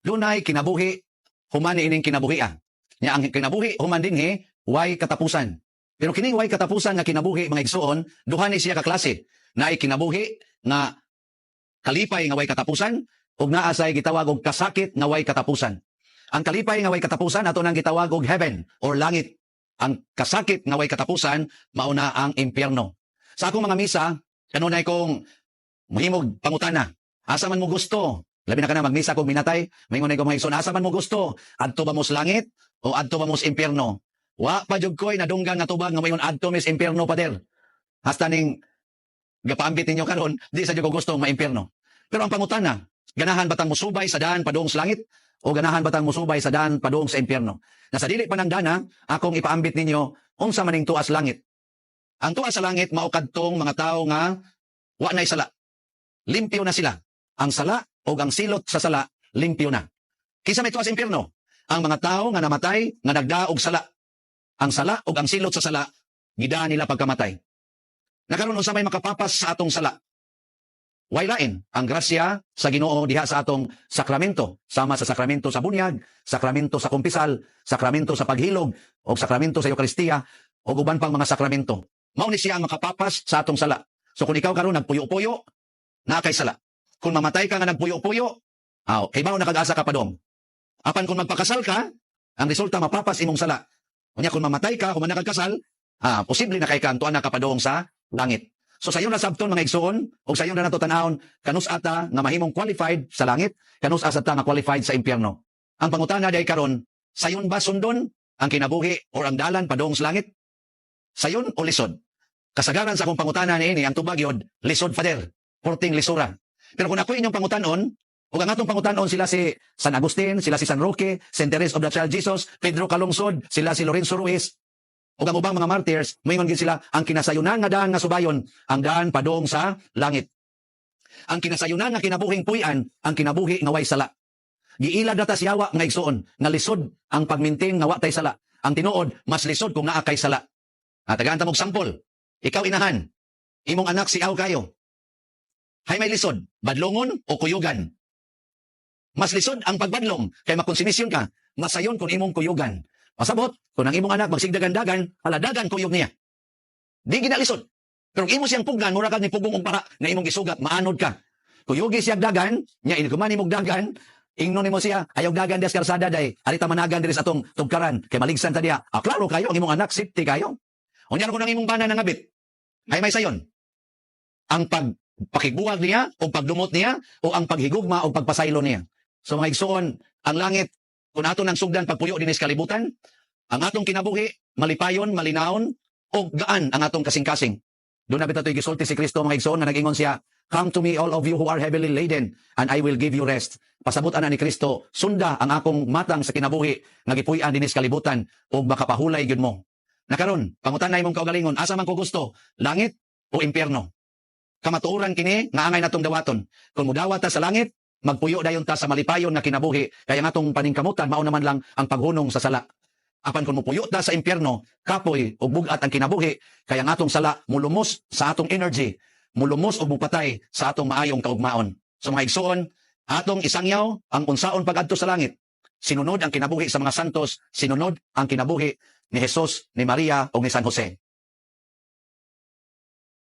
dunay kinabuhi human ining kinabuhian. Nya ang kinabuhi human dinhi way katapusan. Pero kining way katapusan nga kinabuhi mga igsoon, duha ni siya ka klase. Naay kinabuhi nga kalipay nga way katapusan ug naa say gitawag og kasakit nga way katapusan. Ang kalipay nga way katapusan ato nang gitawag og heaven or langit. Ang kasakit nga way katapusan mao na ang impyerno. Sa akong mga misa, kanunay kong mahimog pangutana. Asa man mo gusto? Labi na ka na magmisa kog minatay, maingon ko mga igsoon, asa man mo gusto? Adto ba mo sa langit o adto ba mo sa impyerno? Wa pa jud koy nadunggan nga tubag nga mayon adto mis impyerno pader. Hasta ning gapaambit ninyo karon, di sa jud ko gusto maimpyerno. Pero ang pangutana, ganahan batang musubay sa daan padung sa langit o ganahan batang musubay sa daan padung sa impyerno? Nasa dili pa nang dana, akong ipaambit ninyo unsa maning tuas langit. Ang tuas sa langit mao kadtong mga tawo nga wa nay sala. Limpyo na sila. Ang sala o ang silot sa sala limpyo na. Kinsa may tuas sa impyerno? Ang mga tawo nga namatay nga nagdaog sala. Ang sala o ang silot sa sala, gidaan nila pagkamatay. Nakaroon sa may makapapas sa atong sala. Way lain ang grasya sa Ginoo diha sa atong sakramento, sama sa sakramento sa bunyag, sakramento sa kumpisal, sakramento sa paghilog, o sakramento sa Eucharistia, o uban pang mga sakramento. Mao ni siya ang makapapas sa atong sala. So kung ikaw karon nagpuyo-puyo, naa kay sala. Kung mamatay ka nga nagpuyo-puyo, kay mao nakag-asa ka pa dong. Apan kung magpakasal ka, ang resulta mapapas imong sala. Kunya kung mamatay ka, kung manakagkasal, posible na kay kantuan na kapadong sa langit. So sayon na sabton mga igsoon, o sayon na nato tan-awon, kanus ata nga mahimong qualified sa langit, kanus ata nga qualified sa impyerno. Ang pangutana day karon, sayon ba sundon ang kinabuhi o ang dalan padong sa langit? Sayon o lisod? Kasagaran sa akong pangutana niini ang tubag yod, lisod fader, porting lisura. Pero kung ako inyong pangutanon, o ang atong pangutanon sila si San Agustin, sila si San Roque, Saint Teresa of the Child Jesus, Pedro Calungsod, sila si Lorenzo Ruiz, o ang ubang mga martyrs, moingon gid sila, ang kinasayunan nga daan nga subayon, ang daan padong sa langit. Ang kinasayunan nga kinabuhing puy-an, ang kinabuhi nga way sala. Giila data siyawa nga igsoon, nga lisod ang pagminting nga wa tay sala. Ang tinuod, mas lisod kung naa kay sala. Tagaan ta mog sampol. Ikaw inahan, imong anak si aw kayo. Hay may lisod, badlongon o kuyugan. Mas lisod ang pagbadlong, kay makonsinisyon ka, masayon kung imong kuyugan. Pasabot, kung ang imong anak magsigdagan-dagan, haladagan kuyog niya. Di ginalisod. Pero kung imo siyang pugnan, mura kag ni pugong og para nga imong gisugat, maanod ka. Kuyugi siyang dagan, nya inikuman imong dagan, ingnon nimo siya, ayaw dagan des karsada day, alita managan diri sa atong tugkaran, kay maligsan ta diya. Klaro kayo, ang imong anak, safety kayo. Unya ko nang imong bana nangabit. Ay may sayon. Ang pakigbuwag niya, o pagdumot niya, o ang paghigugma, o pagpasaylo niya. So mga igsoon, ang langit, kung ato nang sugdan pagpuyo din sa kalibutan, ang atong kinabuhi, malipayon, malinaon, o gaan ang atong kasing-kasing. Doon na bitato'y gisulti si Kristo mga igsoon na nag-ingon siya, "Come to me all of you who are heavily laden, and I will give you rest." Pasabot ana ni Kristo, sunda ang akong matang sa kinabuhi, nga gipuy-an din sa kalibutan, o makapahulay gyud mo. Nakaron, pangutan-nay mong kaugalingon, asa man ko gusto, langit o impyerno? Kamatuoran kini nga angay natong dawaton. Kung mudawat ta sa langit, magpuyo dayon ta sa malipayon na kinabuhi, kaya nga atong paningkamutan mao naman lang ang paghunong sa sala. Apan kung mupuyo ta sa impyerno, kapoy ug bugat ang kinabuhi, kaya nga atong sala mulumos sa atong energy, mulumos ug mupatay sa atong maayong kaugmaon. So mga igsoon, atong isangyaw ang unsaon pagadto sa langit. Sinunod ang kinabuhi sa mga santos, sinunod ang kinabuhi ni Jesus, ni Maria o ni San Jose.